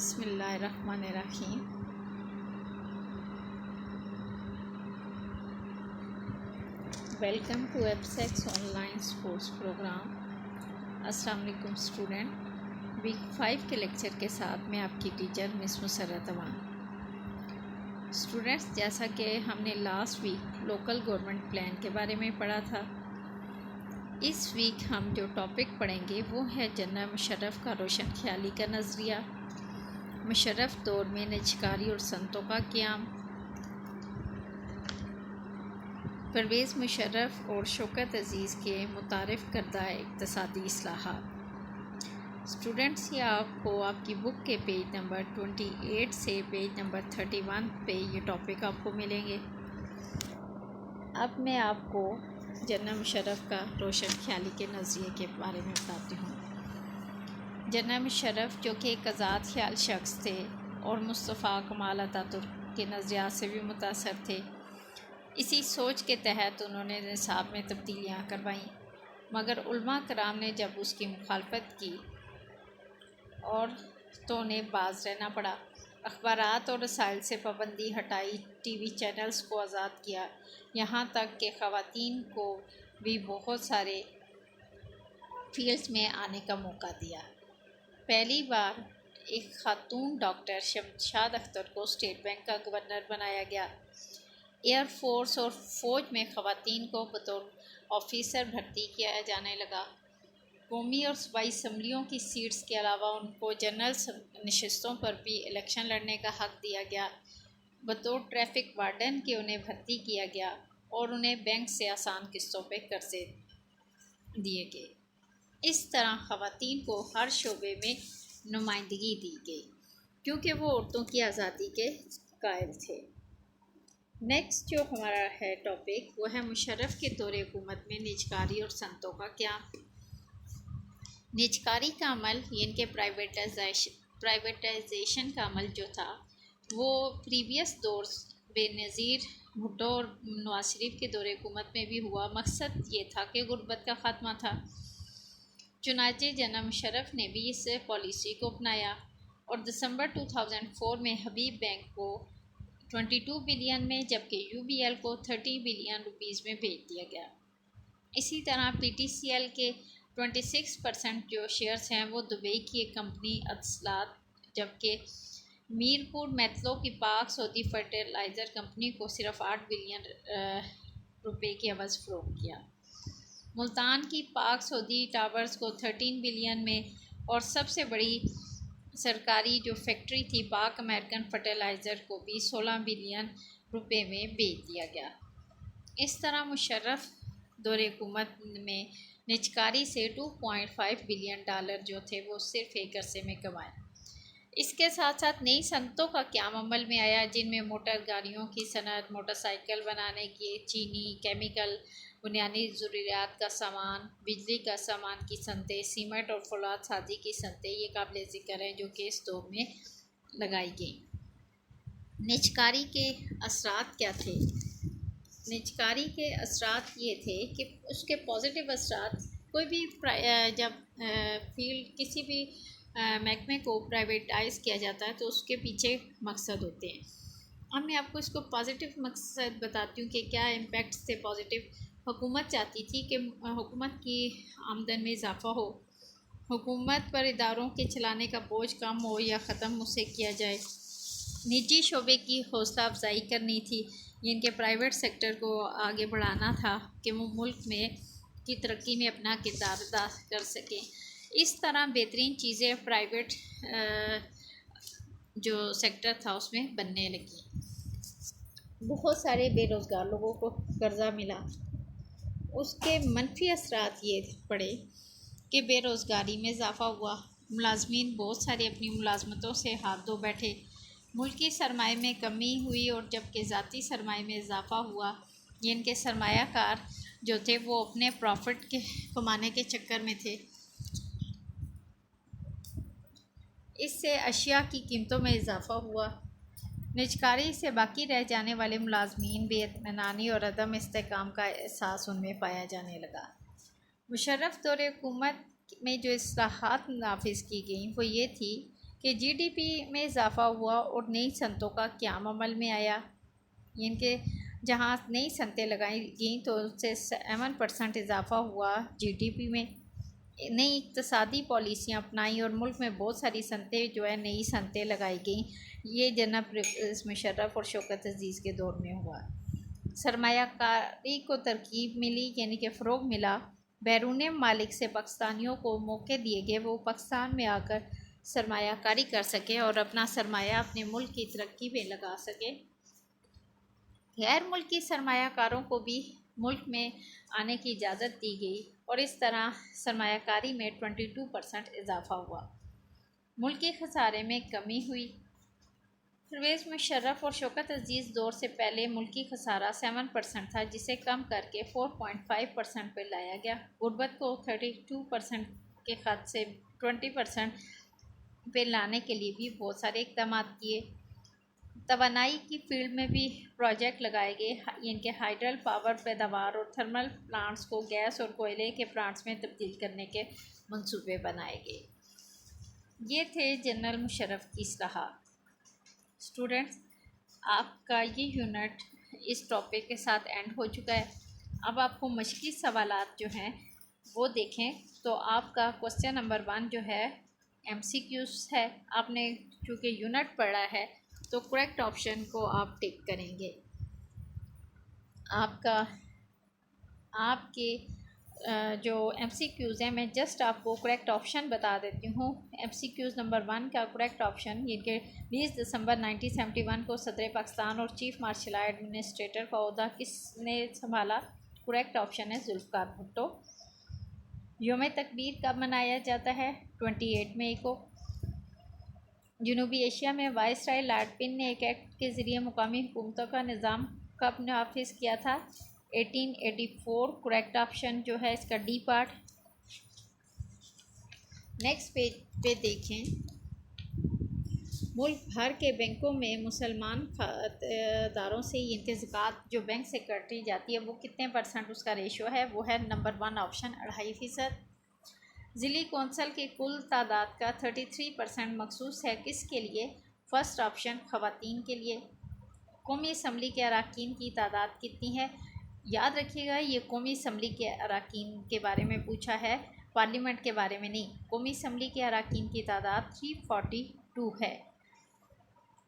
बिस्मिल्लाहिर्रहमानिर्रहीम। Welcome to Absex online sports program. अस्सलाम वालेकुम स्टूडेंट। वीक 5 के लेक्चर के साथ मैं आपकी teacher Miss Musarrat Awan. Students, जैसा कि हमने last week local government plan के बारे में पढ़ा था, इस वीक हम जो टॉपिक पढ़ेंगे वो है जनरल मुशर्रफ का रोशन ख्याली का नज़रिया, मुशर्रफ दौर में निजकारी और संतों का क़याम, परवेज़ मुशर्रफ और शौकत अज़ीज़ के मुतारिफ़ करदा इक़्तिसादी इस्लाहात। स्टूडेंट्स, ये आपको आपकी बुक के पेज नंबर 28 से पेज नंबर 31 पे ये टॉपिक आपको मिलेंगे। अब मैं आपको जनरल मुशर्रफ का रोशन ख्याली के नज़रिए के बारे में बताती हूँ। जनरल मुशर्रफ जो कि एक आज़ाद ख्याल शख्स थे और मुस्तफ़ा कमाल अतातुर्क के नज़रियात से भी मुतासर थे। इसी सोच के तहत उन्होंने निसाब में तब्दीलियाँ करवाईं, मगर उलमा कराम ने जब उसकी मुखालफत की और तो उन्हें बाज रहना पड़ा। अखबारात और रसाइल से पाबंदी हटाई, टीवी चैनल्स को आज़ाद किया, यहाँ तक कि ख़वातीन को भी बहुत सारे फील्ड्स में आने का मौका दिया। पहली बार एक खातून डॉक्टर शमशाद अख्तर को स्टेट बैंक का गवर्नर बनाया गया। एयर फोर्स और फ़ौज में ख़वातीन को बतौर ऑफिसर भर्ती किया जाने लगा। कौमी और सूबाई असम्बलियों की सीट्स के अलावा उनको जनरल नशस्तों पर भी इलेक्शन लड़ने का हक़ दिया गया। बतौर ट्रैफिक वार्डन के उन्हें भर्ती किया गया और उन्हें बैंक से आसान किस्तों पर कर्जे दिए गए। इस तरह ख़वातीन को हर शोबे में नुमाइंदगी दी गई, क्योंकि वो औरतों की आज़ादी के कायल थे। नेक्स्ट जो हमारा है टॉपिक वो है मुशर्रफ के दौरे हुकूमत में निजकारी और संतों का क्या। निजकारी का अमल यानी कि प्राइवेटाइजेशन का अमल जो था वो प्रीवियस दौर बेनज़ीर भुट्टो और नवाज शरीफ के दौरे हुकूमत में भी हुआ। मकसद ये था कि गुर्बत का ख़ात्मा था। चुनांचे जनरल मुशर्रफ ने भी इस पॉलिसी को अपनाया और दिसंबर 2004 में हबीब बैंक को 22 बिलियन में जबकि UBL को 30 बिलियन रुपीज़ में बेच दिया गया। इसी तरह PTCL के 26% जो शेयर्स हैं वो दुबई की एक कंपनी अतसलात, जबकि मीरपुर मैथलो की पाक सऊदी फर्टिलाइज़र कंपनी को सिर्फ 8 बिलियन रुपए की अवज़ फ़रोख्त किया। मुल्तान की पाक सऊदी टावर्स को 13 बिलियन में और सबसे बड़ी सरकारी जो फैक्ट्री थी पाक अमेरिकन फर्टिलाइज़र को भी 16 बिलियन रुपए में बेच दिया गया। इस तरह मुशर्रफ दौरे हुकूमत में निजकारी से 2.5 बिलियन डॉलर जो थे वो सिर्फ एक अरसे में कमाए। इसके साथ साथ नई सनतों का क़याम अमल में आया, जिनमें मोटर गाड़ियों की सनत, मोटरसाइकिल बनाने की, चीनी, केमिकल, बुनियादी ज़रूरियात का सामान, बिजली का सामान की सनतें, सीमेंट और फौलाद साजी की सनतें ये काबिल ज़िक्र हैं जो कि इस दौर में लगाई गई। निजकारी के असरात क्या थे? निजकारी के असरात ये थे कि उसके पॉजिटिव असरात, कोई भी जब फील्ड किसी भी महकमे को प्राइवेटाइज़ किया जाता है तो उसके पीछे मकसद होते हैं। अब मैं आपको इसको पॉजिटिव मकसद बताती हूँ कि क्या इम्पेक्ट्स थे पॉजिटिव। हुकूमत चाहती थी कि हुकूमत की आमदन में इजाफ़ा हो, हुकूमत पर इदारों के चलाने का बोझ कम हो या ख़त्म उसे किया जाए, निजी शोबे की हौसला अफजाई करनी थी, जिनके प्राइवेट सेक्टर को आगे बढ़ाना था कि वो मुल्क में की तरक्की में अपना किरदार अदा कर सकें। इस तरह बेहतरीन चीज़ें प्राइवेट जो सेक्टर था उसमें बनने लगी। बहुत सारे बेरोज़गार लोगों को कर्ज़ा मिला। उसके मनफी असरात ये पड़े कि बेरोज़गारी में इजाफ़ा हुआ, मुलाजमीन बहुत सारे अपनी मुलाजमतों से हाथ धो बैठे, मुल्की सरमाए में कमी हुई और जबकि ज़ाती सरमाए में इजाफ़ा हुआ, जिनके सरमायाकार जो थे वो अपने प्रॉफिट के कमाने के चक्कर में थे। इससे अशिया की कीमतों में इजाफ़ा हुआ। निजकारी से बाकी रह जाने वाले मुलाजमीन बेइत्मीनानी और अदम इस्तेहकाम का एहसास उनमें पाया जाने लगा। मुशर्रफ दौरे हुकूमत में जो इस्लाहात नाफिज की गई वो ये थी कि जीडीपी में इजाफ़ा हुआ और नई सनतों का क्या अमल में आया। इनके जहाँ नई सनतें लगाई गई तो उससे 7% इजाफ़ा हुआ जीडीपी में। नई इक़्तिसादी पॉलिसियाँ अपनाई और मुल्क में बहुत सारी सनतें जो है नई सनतें लगाई गई। ये जनाब मुशर्रफ और शौकत अज़ीज़ के दौर में हुआ। सरमायाकारी को तरकीब मिली, यानी कि फ़रोग़ मिला। बैरून मालिक से पाकिस्तानियों को मौके दिए गए वो पाकिस्तान में आकर सरमायाकारी कर सकें और अपना सरमाया अपने मुल्क की तरक्की में लगा सकें। गैर मुल्की सरमायाकारों को भी मुल्क में आने की इजाज़त दी गई और इस तरह सरमायाकारी में 22% इजाफ़ा हुआ। मुल्की खसारे में कमी हुई। परवेज़ मुशर्रफ और शौकत अज़ीज़ दौर से पहले मुल्की खसारा 7% था, जिसे कम करके 4.5% पर लाया गया। गुर्बत को 32% के ख़त से 20% पे लाने के लिए भी बहुत सारे इक़दाम किए। तवानाई की फील्ड में भी प्रोजेक्ट लगाए गए। इनके हाइड्रल पावर पैदावार और थर्मल प्लांट्स को गैस और कोयले के प्लांट्स में तब्दील करने के मंसूबे बनाए गए। ये थे जनरल मुशर्रफ की इस्लाहात। स्टूडेंट्स, आपका ये यूनिट इस टॉपिक के साथ एंड हो चुका है। अब आपको मशक़ी सवालात जो हैं वो देखें तो आपका क्वेश्चन नंबर 1 जो है MCQs है। आपने चूँकि यूनिट पढ़ा है तो करेक्ट ऑप्शन को आप टिक करेंगे। आपके जो MCQs हैं, मैं जस्ट आपको करेक्ट ऑप्शन बता देती हूँ। MCQs नंबर 1 का करेक्ट ऑप्शन, इनके 20 दिसंबर 1971 को सदर पाकिस्तान और चीफ मार्शल एडमिनिस्ट्रेटर का ओहदा किसने संभाला? करेक्ट ऑप्शन है जुल्फ़िकार भुट्टो। यौम तकबीर कब मनाया जाता है? 28 मई को। जनूबी एशिया में वाइसराय लॉर्ड पिन ने एक एक्ट के ज़रिए मुकामी हुकूमतों का निज़ाम कब नाफिज किया था? 1884। करेक्ट ऑप्शन जो है इसका डी पार्ट। नेक्स्ट पेज पे देखें। मुल्क भर के बैंकों में मुसलमान खातेदारों से इनके ज़कात जो बैंक से कटी जाती है वो कितने % उसका रेशो है? वो है नंबर 1 ऑप्शन 2.5%। ज़िली कौंसल की कुल तादाद का 33% मखसूस है किसके लिए? फर्स्ट ऑप्शन ख़वातीन के लिए। कौमी असम्बली के अरकान की तादाद कितनी है? याद रखिएगा, ये कौमी असम्बली के अरकान के बारे में पूछा है, पार्लियामेंट के बारे में नहीं। कौमी असम्बली के अरकान की तादाद 342 है।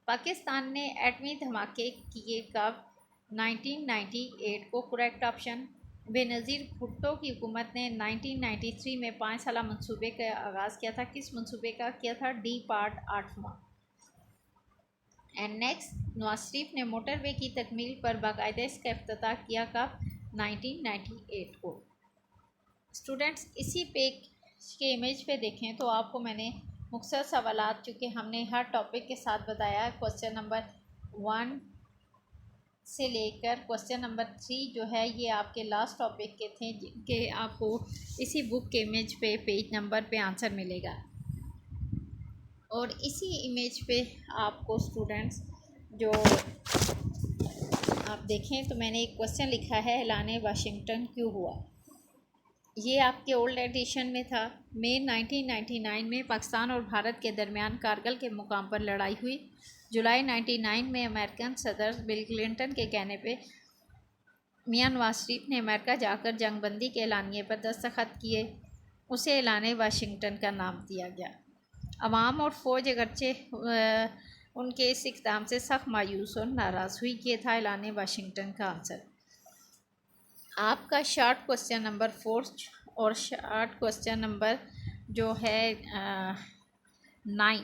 पाकिस्तान ने एटमी धमाके किए कब? 1998 को। Correct option. बेनज़ीर भुट्टो की हुकूमत ने 1993 में 5 साला मंसूबे का आगाज़ किया था। किस मंसूबे का किया था? डी पार्ट 8वां। एंड नेक्स्ट, नवाज शरीफ ने मोटरवे की तकमील पर बाकायदा इसका इफ्तिताह किया कब? 1998 को। स्टूडेंट्स, इसी पेज के इमेज पे देखें तो आपको मैंने मुख्तसर सवालात चूँकि हमने हर टॉपिक के साथ बताया, क्वेश्चन नंबर 1 से लेकर क्वेश्चन नंबर 3 जो है ये आपके लास्ट टॉपिक के थे, जिनके आपको इसी बुक के इमेज पे पेज नंबर पे आंसर मिलेगा। और इसी इमेज पे आपको स्टूडेंट्स जो आप देखें तो मैंने एक क्वेश्चन लिखा है, ऐलान वाशिंगटन क्यों हुआ? ये आपके ओल्ड एडिशन में था। मई 1999 में पाकिस्तान और भारत के दरमियान कारगिल के मुकाम पर लड़ाई हुई। जुलाई 1999 में अमेरिकन सदर बिल क्लिंटन के कहने पे मियां नवाज शरीफ ने अमेरिका जाकर जंगबंदी के ऐलानिए पर दस्तखत किए। उसे ऐलान वाशिंगटन का नाम दिया गया। अवाम और फ़ौज अगरचे उनके इस इक़दाम से सख्त मायूस और नाराज़ हुई। ये था ऐलान वाशिंगटन का आंसर। आपका शॉर्ट क्वेश्चन नंबर 4 और शॉर्ट क्वेश्चन नंबर जो है 9,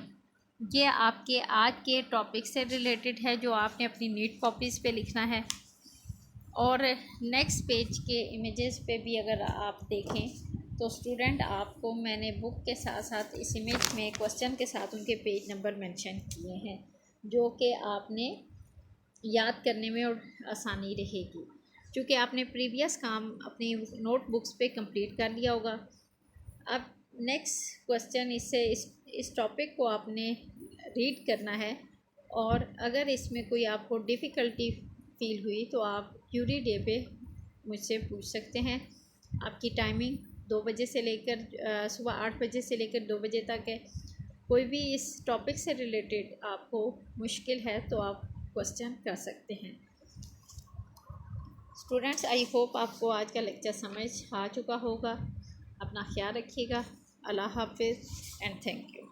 ये आपके आज के टॉपिक से रिलेटेड है जो आपने अपनी नीट कॉपीज़ पे लिखना है। और नेक्स्ट पेज के इमेजेस पे भी अगर आप देखें तो स्टूडेंट आपको मैंने बुक के साथ साथ इस इमेज में क्वेश्चन के साथ उनके पेज नंबर मेंशन किए हैं, जो कि आपने याद करने में और आसानी रहेगी, क्योंकि आपने प्रीवियस काम अपनी नोटबुक्स पे कंप्लीट कर लिया होगा। अब नेक्स्ट क्वेश्चन इस टॉपिक को आपने रीड करना है, और अगर इसमें कोई आपको डिफ़िकल्टी फील हुई तो आप क्यूरी डे पे मुझसे पूछ सकते हैं। आपकी टाइमिंग 2 बजे से लेकर सुबह 8 बजे से लेकर 2 बजे तक है। कोई भी इस टॉपिक से रिलेटेड आपको मुश्किल है तो आप क्वेश्चन कर सकते हैं। स्टूडेंट्स, आई होप आपको आज का लेक्चर समझ आ चुका होगा। अपना ख्याल रखिएगा। अल्लाह हाफिज़ एंड थैंक यू।